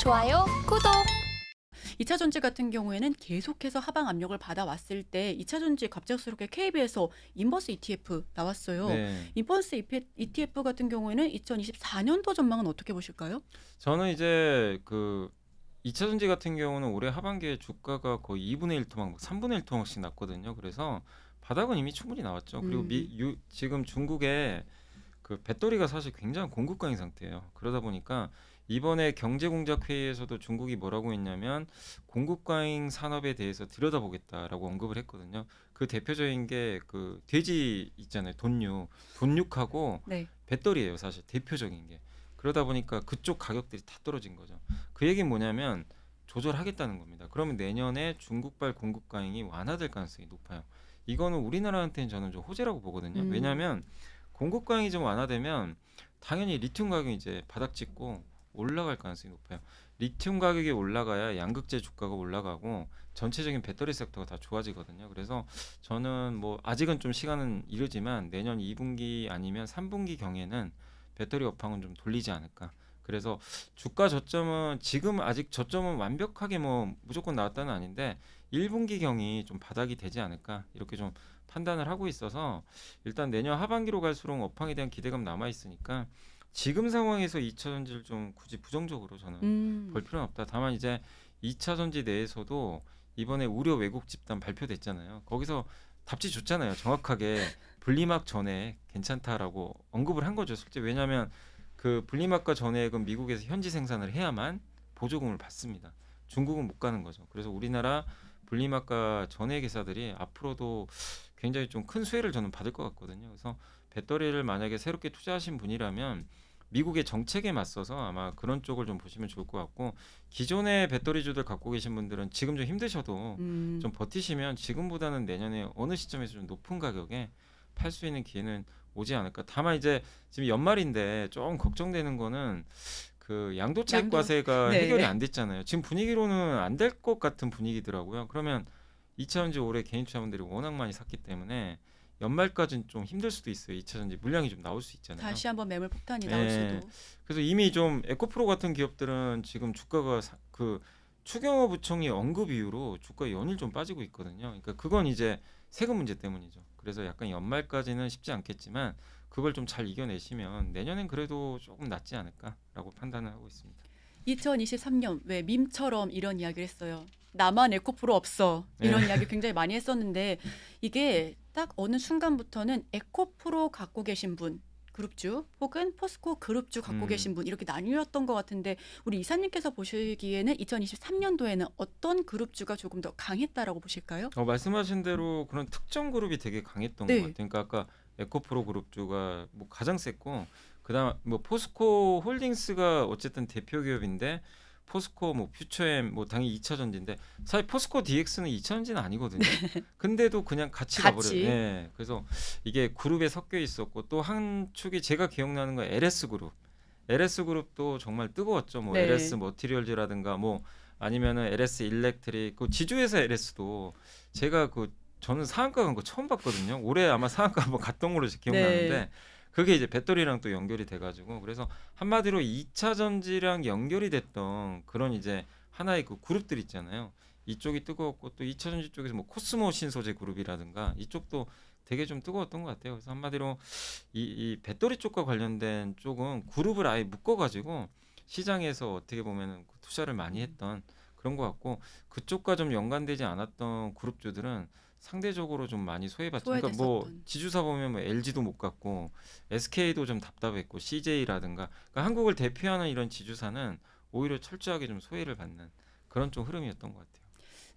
좋아요, 구독! 2차 전지 같은 경우에는 계속해서 하방 압력을 받아왔을 때 2차 전지에 갑작스럽게 KB에서 인버스 ETF 나왔어요. 네. 인버스 ETF 같은 경우에는 2024년도 전망은 어떻게 보실까요? 저는 이제 그 2차 전지 같은 경우는 올해 하반기에 주가가 거의 2분의 1 토막, 3분의 1 토막씩 났거든요. 그래서 바닥은 이미 충분히 나왔죠. 그리고 지금 중국에 그 배터리가 사실 굉장히 공급 과잉 상태예요. 그러다 보니까 이번에 경제공작회의에서도 중국이 뭐라고 했냐면 공급 과잉 산업에 대해서 들여다보겠다라고 언급을 했거든요. 그 대표적인 게 그 돼지 있잖아요. 돈육하고 네. 배터리예요. 사실 대표적인 게. 그러다 보니까 그쪽 가격들이 다 떨어진 거죠. 그 얘기는 뭐냐면 조절하겠다는 겁니다. 그러면 내년에 중국발 공급 과잉이 완화될 가능성이 높아요. 이거는 우리나라한테는 저는 좀 호재라고 보거든요. 왜냐하면 공급 과잉이 좀 완화되면 당연히 리튬 가격이 이제 바닥 찍고 올라갈 가능성이 높아요. 리튬 가격이 올라가야 양극재 주가가 올라가고 전체적인 배터리 섹터가 다 좋아지거든요. 그래서 저는 뭐 아직은 좀 시간은 이르지만 내년 2분기 아니면 3분기 경에는 배터리 업황은 좀 돌리지 않을까. 그래서 주가 저점은 지금 아직 저점은 완벽하게 뭐 무조건 나왔다는 아닌데 1분기 경이 좀 바닥이 되지 않을까 이렇게 좀 판단을 하고 있어서 일단 내년 하반기로 갈수록 업황에 대한 기대감 남아 있으니까 지금 상황에서 2차 전지를 좀 굳이 부정적으로 저는 볼 필요는 없다. 다만 이제 2차 전지 내에서도 이번에 우려 왜곡 집단 발표됐잖아요. 거기서 답지 줬잖아요. 정확하게 분리막 전에 괜찮다라고 언급을 한 거죠. 실제 왜냐하면 그 분리막과 전액은 미국에서 현지 생산을 해야만 보조금을 받습니다. 중국은 못 가는 거죠. 그래서 우리나라 분리막과 전액 회사들이 앞으로도 굉장히 좀 큰 수혜를 저는 받을 것 같거든요. 그래서 배터리를 만약에 새롭게 투자하신 분이라면 미국의 정책에 맞서서 아마 그런 쪽을 좀 보시면 좋을 것 같고 기존의 배터리주들 갖고 계신 분들은 지금 좀 힘드셔도 좀 버티시면 지금보다는 내년에 어느 시점에서 좀 높은 가격에 팔 수 있는 기회는 오지 않을까. 다만 이제 지금 연말인데 좀 걱정되는 거는 그 양도차익 과세가 네. 해결이 안 됐잖아요. 지금 분위기로는 안 될 것 같은 분위기더라고요. 그러면 2차 전지 올해 개인 투자분들이 워낙 많이 샀기 때문에 연말까지는 좀 힘들 수도 있어요. 2차 전지 물량이 좀 나올 수 있잖아요. 다시 한번 매물 폭탄이 나올 네. 수도. 그래서 이미 좀 에코프로 같은 기업들은 지금 주가가 그 추경호 부총리 언급 이후로 주가 연일 좀 빠지고 있거든요. 그러니까 그건 이제 세금 문제 때문이죠. 그래서 약간 연말까지는 쉽지 않겠지만 그걸 좀 잘 이겨내시면 내년엔 그래도 조금 낫지 않을까라고 판단을 하고 있습니다. 2023년 왜 밈처럼 이런 이야기를 했어요. 나만 에코프로 없어. 이런 이야기 굉장히 많이 했었는데 이게 딱 어느 순간부터는 에코프로 갖고 계신 분, 그룹주 혹은 포스코 그룹주 갖고 계신 분 이렇게 나뉘었던 것 같은데 우리 이사님께서 보시기에는 2023년도에는 어떤 그룹주가 조금 더 강했다라고 보실까요? 말씀하신 대로 그런 특정 그룹이 되게 강했던 네. 것 같아요. 그러니까 아까 에코프로 그룹주가 뭐 가장 셌고 그다음 뭐 포스코 홀딩스가 어쨌든 대표 기업인데 포스코 뭐 퓨처엠 뭐 당연히 2차 전지인데 사실 포스코 DX는 2차 전지는 아니거든요. 근데도 그냥 같이 가버려요. 네. 그래서 이게 그룹에 섞여 있었고 또 한 축이 제가 기억나는 건 LS 그룹. LS 그룹도 정말 뜨거웠죠. 뭐 네. LS 머티리얼즈라든가 뭐 아니면은 LS 일렉트릭 그 지주회사 LS도 제가 저는 상한가 간 거 처음 봤거든요. 올해 아마 상한가 한번 갔던 걸로 기억나는데 네. 그게 이제 배터리랑 또 연결이 돼가지고 그래서 한마디로 2차 전지랑 연결이 됐던 그런 이제 하나의 그 그룹들 있잖아요. 이쪽이 뜨거웠고 또 2차 전지 쪽에서 뭐 코스모 신소재 그룹이라든가 이쪽도 되게 좀 뜨거웠던 것 같아요. 그래서 한마디로 이 배터리 쪽과 관련된 쪽은 그룹을 아예 묶어가지고 시장에서 어떻게 보면은 투자를 많이 했던 그런 것 같고 그쪽과 좀 연관되지 않았던 그룹주들은 상대적으로 좀 많이 소외받죠. 그러니까 뭐 소외됐었던. 지주사 보면 뭐 LG도 못 갔고 SK도 좀 답답했고 CJ라든가 그러니까 한국을 대표하는 이런 지주사는 오히려 철저하게 좀 소외를 받는 그런 좀 흐름이었던 것 같아요.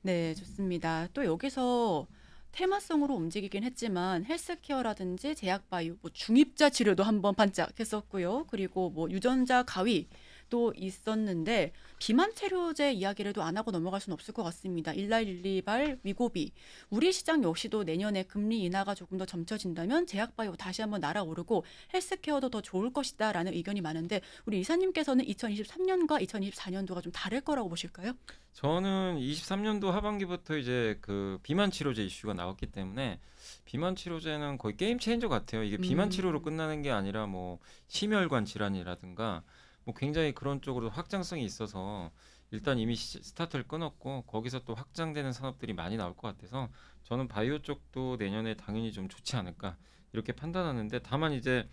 네, 좋습니다. 또 여기서 테마성으로 움직이긴 했지만 헬스케어라든지 제약바이오, 뭐 중입자 치료도 한번 반짝했었고요. 그리고 뭐 유전자 가위 또 있었는데 비만 치료제 이야기를 안 하고 넘어갈 수는 없을 것 같습니다. 일랄일리발, 위고비. 우리 시장 역시도 내년에 금리 인하가 조금 더 점쳐진다면 제약바이오 다시 한번 날아오르고 헬스케어도 더 좋을 것이다라는 의견이 많은데 우리 이사님께서는 2023년과 2024년도가 좀 다를 거라고 보실까요? 저는 23년도 하반기부터 이제 그 비만 치료제 이슈가 나왔기 때문에 비만 치료제는 거의 게임 체인저 같아요. 이게 비만 치료로 끝나는 게 아니라 뭐 심혈관 질환이라든가 뭐 굉장히 그런 쪽으로 확장성이 있어서 일단 이미 스타트를 끊었고 거기서 또 확장되는 산업들이 많이 나올 것 같아서 저는 바이오 쪽도 내년에 당연히 좀 좋지 않을까 이렇게 판단하는데 다만 이제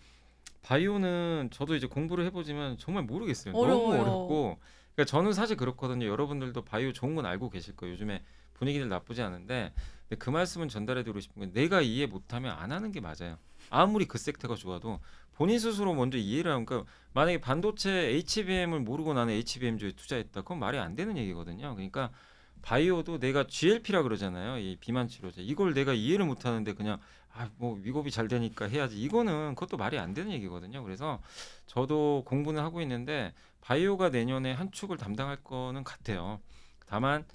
바이오는 저도 이제 공부를 해보지만 정말 모르겠어요. 너무 어려워요. 어렵고 그러니까 저는 사실 그렇거든요. 여러분들도 바이오 좋은 건 알고 계실 거예요. 요즘에 분위기들 나쁘지 않은데 근데 그 말씀은 전달해드리고 싶은 건 내가 이해 못하면 안 하는 게 맞아요. 아무리 그 섹터가 좋아도 본인 스스로 먼저 이해를 하면 그러니까 만약에 반도체 HBM을 모르고 나는 HBM주에 투자했다. 그건 말이 안 되는 얘기거든요. 그러니까 바이오도 내가 GLP라 그러잖아요. 이 비만 치료제. 이걸 내가 이해를 못 하는데 그냥 뭐 위급이 잘 되니까 해야지. 이거는 그것도 말이 안 되는 얘기거든요. 그래서 저도 공부는 하고 있는데 바이오가 내년에 한 축을 담당할 거는 같아요. 다만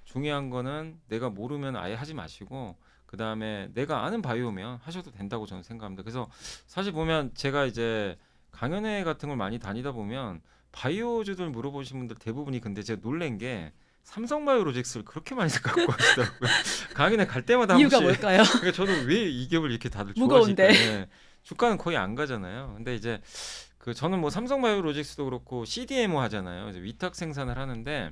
중요한 거는 내가 모르면 아예 하지 마시고 그다음에 내가 아는 바이오면 하셔도 된다고 저는 생각합니다. 그래서 사실 보면 제가 이제 강연회 같은 걸 많이 다니다 보면 바이오주들 물어보신 분들 대부분이 근데 제가 놀란 게 삼성바이오로직스를 그렇게 많이 갖고 하시더라고요. 강연회 갈 때마다 한 이유가 번씩. 뭘까요? 그러니까 저도 왜 이 기업을 이렇게 다들 좋아하실까? 무거운데. 예. 주가는 거의 안 가잖아요. 근데 이제 그 저는 뭐 삼성바이오로직스도 그렇고 CDMO 하잖아요. 이제 위탁 생산을 하는데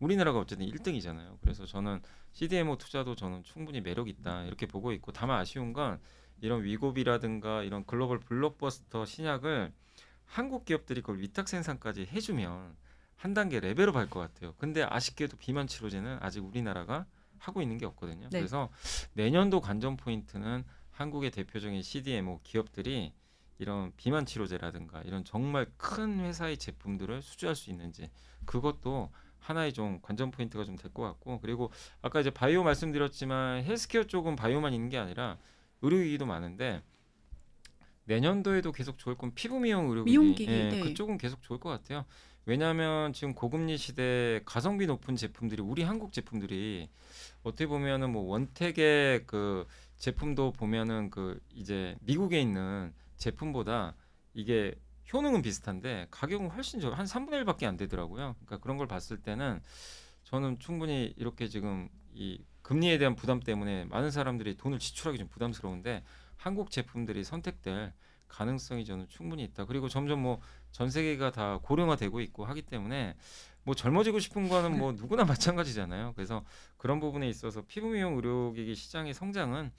우리나라가 어쨌든 1등이잖아요. 그래서 저는 CDMO 투자도 저는 충분히 매력 있다 이렇게 보고 있고 다만 아쉬운 건 이런 위고비라든가 이런 글로벌 블록버스터 신약을 한국 기업들이 그걸 위탁 생산까지 해주면 한 단계 레벨업 할 것 같아요. 근데 아쉽게도 비만 치료제는 아직 우리나라가 하고 있는 게 없거든요. 네. 그래서 내년도 관전 포인트는 한국의 대표적인 CDMO 기업들이 이런 비만 치료제라든가 이런 정말 큰 회사의 제품들을 수주할 수 있는지 그것도 하나의 좀 관전 포인트가 좀 될 것 같고 그리고 아까 이제 바이오 말씀드렸지만 헬스케어 쪽은 바이오만 있는 게 아니라 의료기기도 많은데 내년도에도 계속 좋을 건 피부 미용 의료기기 미용기기. 예, 네. 그쪽은 계속 좋을 것 같아요. 왜냐하면 지금 고금리 시대에 가성비 높은 제품들이 우리 한국 제품들이 어떻게 보면은 뭐 원택의 그 제품도 보면은 그 이제 미국에 있는 제품보다 이게 효능은 비슷한데 가격은 훨씬 한 3분의 1밖에 안 되더라고요. 그러니까 그런 걸 봤을 때는 저는 충분히 이렇게 지금 이 금리에 대한 부담 때문에 많은 사람들이 돈을 지출하기 좀 부담스러운데 한국 제품들이 선택될 가능성이 저는 충분히 있다. 그리고 점점 뭐 전 세계가 다 고령화되고 있고 하기 때문에 뭐 젊어지고 싶은 거는 뭐 누구나 마찬가지잖아요. 그래서 그런 부분에 있어서 피부 미용 의료기기 시장의 성장은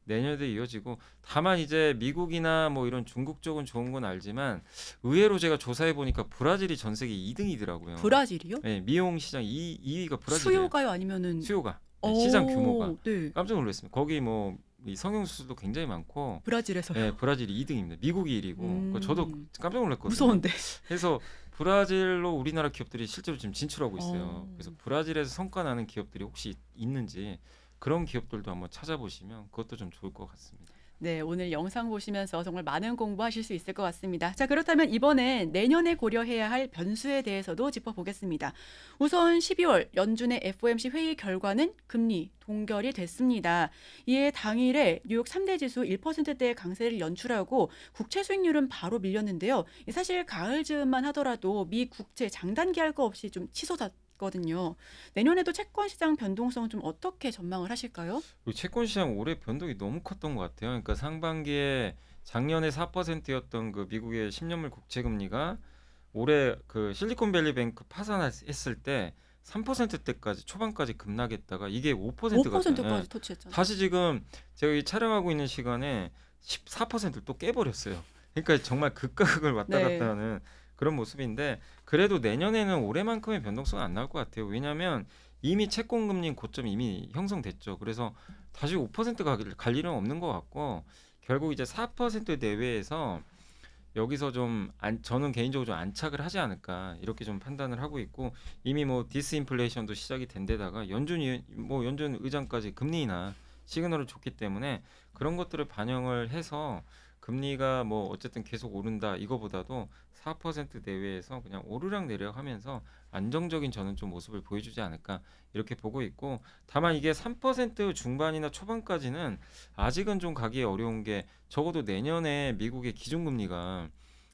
내년에도 이어지고 다만 이제 미국이나 뭐 이런 중국 쪽은 좋은 건 알지만 의외로 제가 조사해 보니까 브라질이 전 세계 2등이더라고요. 브라질이요? 네, 미용 시장 2위가 브라질이에요. 수요가요? 아니면은 수요가 시장 규모가 네. 깜짝 놀랐습니다. 거기 뭐 이 성형 수술도 굉장히 많고 브라질에서요. 예, 브라질이 2등입니다. 미국이 1위고 저도 음. 깜짝 놀랐거든요. 무서운데. 그래서 브라질로 우리나라 기업들이 실제로 지금 진출하고 있어요. 어. 그래서 브라질에서 성과 나는 기업들이 혹시 있는지 그런 기업들도 한번 찾아보시면 그것도 좀 좋을 것 같습니다. 네, 오늘 영상 보시면서 정말 많은 공부하실 수 있을 것 같습니다. 자, 그렇다면 이번엔 내년에 고려해야 할 변수에 대해서도 짚어보겠습니다. 우선 12월 연준의 FOMC 회의 결과는 금리 동결이 됐습니다. 이에 당일에 뉴욕 3대 지수 1%대의 강세를 연출하고 국채 수익률은 바로 밀렸는데요. 사실 가을 즈음만 하더라도 미 국채 장단기 할 거 없이 좀 치솟았거든요. 내년에도 채권 시장 변동성 좀 어떻게 전망을 하실까요? 그리고 채권 시장 올해 변동이 너무 컸던 것 같아요. 그러니까 상반기에 작년에 4%였던 그 미국의 10년물 국채 금리가 올해 그 실리콘밸리 뱅크 파산했을 때 3%대까지 초반까지 급락했다가 이게 5%가 5%까지 터치했잖아요. 다시 지금 제가 이 촬영하고 있는 시간에 14%를 또 깨버렸어요. 그러니까 정말 극가극을 왔다 네. 갔다 하는 그런 모습인데 그래도 내년에는 올해만큼의 변동성은 안 나올 것 같아요. 왜냐하면 이미 채권 금리 고점이 이미 형성됐죠. 그래서 다시 5%가 갈 일은 없는 것 같고 결국 이제 4% 내외에서 여기서 좀 저는 개인적으로 좀 안착을 하지 않을까 이렇게 좀 판단을 하고 있고 이미 뭐 디스인플레이션도 시작이 된 데다가 연준 의장까지 금리 인하 시그널을 줬기 때문에 그런 것들을 반영을 해서 금리가 뭐 어쨌든 계속 오른다 이거보다도 4% 내외에서 그냥 오르락 내리락 하면서 안정적인 저는 좀 모습을 보여주지 않을까 이렇게 보고 있고 다만 이게 3% 중반이나 초반까지는 아직은 좀 가기 어려운 게 적어도 내년에 미국의 기준금리가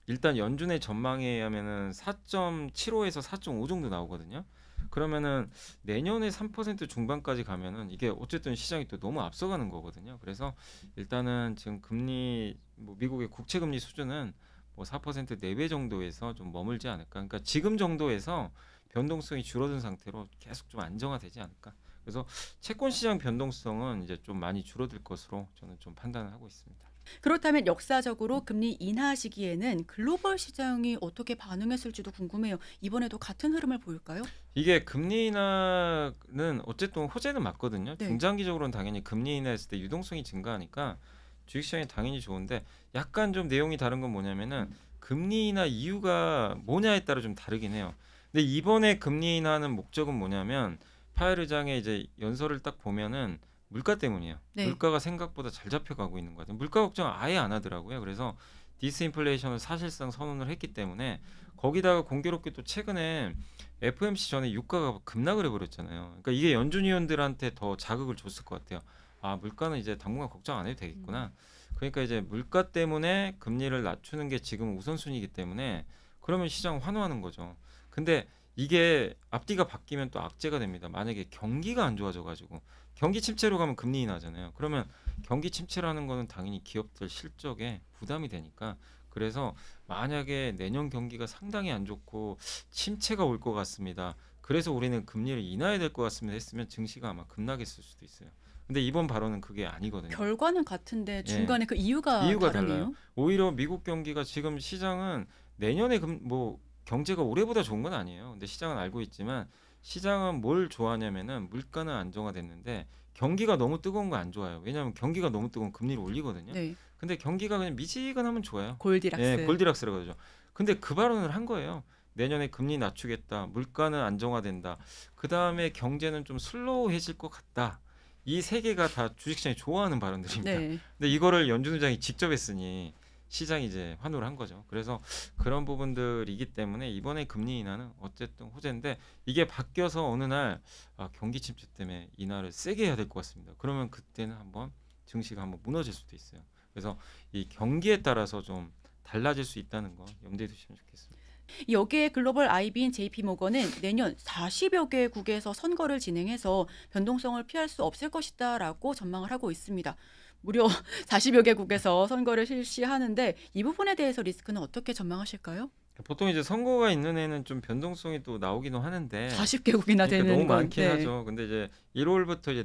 일단 연준의 전망에 의하면은 4.75에서 4.5 정도 나오거든요. 그러면은 내년에 3% 중반까지 가면은 이게 어쨌든 시장이 또 너무 앞서가는 거거든요. 그래서 일단은 지금 금리 뭐 미국의 국채 금리 수준은 뭐 4% 내외 정도에서 좀 머물지 않을까. 그러니까 지금 정도에서 변동성이 줄어든 상태로 계속 좀 안정화되지 않을까. 그래서 채권 시장 변동성은 이제 좀 많이 줄어들 것으로 저는 좀 판단을 하고 있습니다. 그렇다면 역사적으로 금리 인하 시기에는 글로벌 시장이 어떻게 반응했을지도 궁금해요. 이번에도 같은 흐름을 보일까요? 이게 금리 인하는 어쨌든 호재는 맞거든요. 네. 중장기적으로는 당연히 금리 인하했을 때 유동성이 증가하니까 주식시장이 당연히 좋은데 약간 좀 내용이 다른 건 뭐냐면은 금리 인하 이유가 뭐냐에 따라 좀 다르긴 해요. 근데 이번에 금리 인하는 목적은 뭐냐면 파월 의장의 이제 연설을 딱 보면은 물가 때문이에요. 네. 물가가 생각보다 잘 잡혀가고 있는 것 같아요. 물가 걱정 아예 안 하더라고요. 그래서 디스인플레이션을 사실상 선언을 했기 때문에 거기다가 공교롭게 또 최근에 FOMC 전에 유가가 급락을 해버렸잖아요. 그러니까 이게 연준 위원들한테 더 자극을 줬을 것 같아요. 아, 물가는 이제 당분간 걱정 안 해도 되겠구나. 그러니까 이제 물가 때문에 금리를 낮추는 게 지금 우선순위이기 때문에 그러면 시장 환호하는 거죠. 근데 이게 앞뒤가 바뀌면 또 악재가 됩니다. 만약에 경기가 안 좋아져가지고 경기 침체로 가면 금리 인하잖아요. 그러면 경기 침체라는 거는 당연히 기업들 실적에 부담이 되니까 그래서 만약에 내년 경기가 상당히 안 좋고 침체가 올 것 같습니다. 그래서 우리는 금리를 인하해야 될 것 같습니다 했으면 증시가 아마 급락했을 수도 있어요. 근데 이번 발언은 그게 아니거든요. 결과는 같은데 예. 중간에 그 이유가 이유가 달라요. 다르네요. 오히려 미국 경기가 지금 시장은 내년에 뭐 경제가 올해보다 좋은 건 아니에요. 근데 시장은 알고 있지만 시장은 뭘 좋아하냐면은 물가는 안정화됐는데 경기가 너무 뜨거운 거 안 좋아요. 왜냐하면 경기가 너무 뜨거운 금리를 올리거든요. 네. 근데 경기가 그냥 미지근하면 좋아요. 예, 골디락스. 골디락스라고 그러죠. 근데 그 발언을 한 거예요. 내년에 금리 낮추겠다. 물가는 안정화된다. 그 다음에 경제는 좀 슬로우해질 것 같다. 이 세 개가 다 주식시장이 좋아하는 발언들입니다. 네. 근데 이거를 연준 의장이 직접 했으니 시장이 이제 환호를 한 거죠. 그래서 그런 부분들이기 때문에 이번에 금리 인하는 어쨌든 호재인데 이게 바뀌어서 어느 날 경기 침체 때문에 인하를 세게 해야 될 것 같습니다. 그러면 그때는 한번 증시가 한번 무너질 수도 있어요. 그래서 이 경기에 따라서 좀 달라질 수 있다는 거 염두에 두시면 좋겠습니다. 여기에 글로벌 IB인 JP모건은 내년 40여 개국에서 선거를 진행해서 변동성을 피할 수 없을 것이다라고 전망을 하고 있습니다. 무려 40여 개국에서 선거를 실시하는데 이 부분에 대해서 리스크는 어떻게 전망하실까요? 보통 이제 선거가 있는 애는 좀 변동성이 또 나오기는 하는데 40개국이나 그러니까 되는 너무 건 많긴 네. 하죠. 근데 이제 1월부터 이제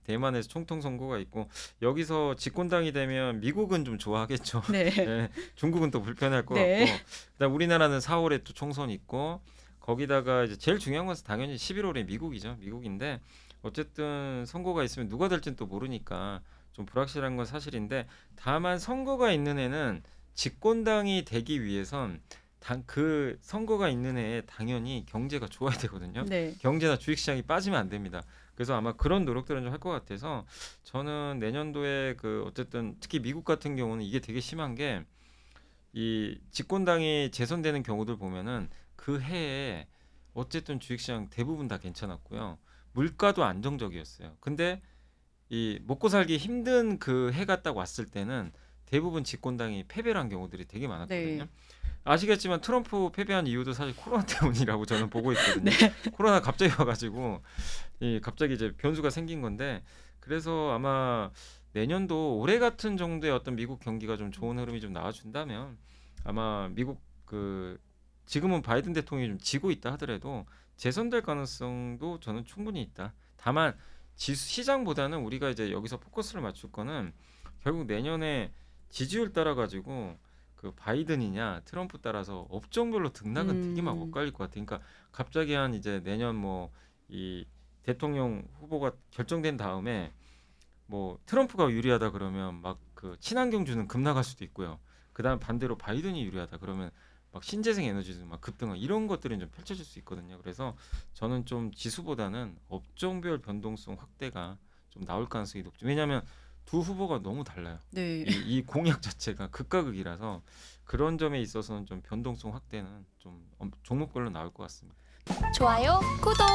대만에서 총통 선거가 있고 여기서 집권당이 되면 미국은 좀 좋아하겠죠. 네. 예, 중국은 또 불편할 것 네. 같고 그다음 우리나라는 4월에 또 총선 있고 거기다가 이제 제일 중요한 것은 당연히 11월에 미국이죠. 미국인데 어쨌든 선거가 있으면 누가 될지는 또 모르니까 좀 불확실한 건 사실인데 다만 선거가 있는 애는 집권당이 되기 위해선 그 선거가 있는 해에 당연히 경제가 좋아야 되거든요. 네. 경제나 주식시장이 빠지면 안 됩니다. 그래서 아마 그런 노력들은 좀 할 것 같아서 저는 내년도에 그 어쨌든 특히 미국 같은 경우는 이게 되게 심한 게 이 집권당이 재선되는 경우들 보면은 그 해에 어쨌든 주식시장 대부분 다 괜찮았고요. 물가도 안정적이었어요. 근데 이 먹고 살기 힘든 그 해가 딱 왔을 때는 대부분 집권당이 패배를 한 경우들이 되게 많았거든요. 네. 아시겠지만 트럼프 패배한 이유도 사실 코로나 때문이라고 저는 보고 있거든요. 네. 코로나 갑자기 와가지고 갑자기 이제 변수가 생긴 건데 그래서 아마 내년도 올해 같은 정도의 어떤 미국 경기가 좀 좋은 흐름이 좀 나와준다면 아마 미국 그 지금은 바이든 대통령이 좀 지고 있다 하더라도 재선될 가능성도 저는 충분히 있다. 다만 시장보다는 우리가 이제 여기서 포커스를 맞출 거는 결국 내년에 지지율 따라 가지고 그 바이든이냐 트럼프 따라서 업종별로 등락은 되게 막 엇갈릴 것 같아요. 그러니까 갑자기 한 이제 내년 뭐 이 대통령 후보가 결정된 다음에 뭐 트럼프가 유리하다 그러면 막 그 친환경주는 급락할 수도 있고요. 그다음 반대로 바이든이 유리하다 그러면 막 신재생 에너지도 막 급등한 이런 것들이 좀 펼쳐질 수 있거든요. 그래서 저는 좀 지수보다는 업종별 변동성 확대가 좀 나올 가능성이 높죠. 왜냐하면 두 후보가 너무 달라요. 네. 이 공약 자체가 극과 극이라서 그런 점에 있어서는 좀 변동성 확대는 좀 종목별로 나올 것 같습니다. 좋아요, 구독!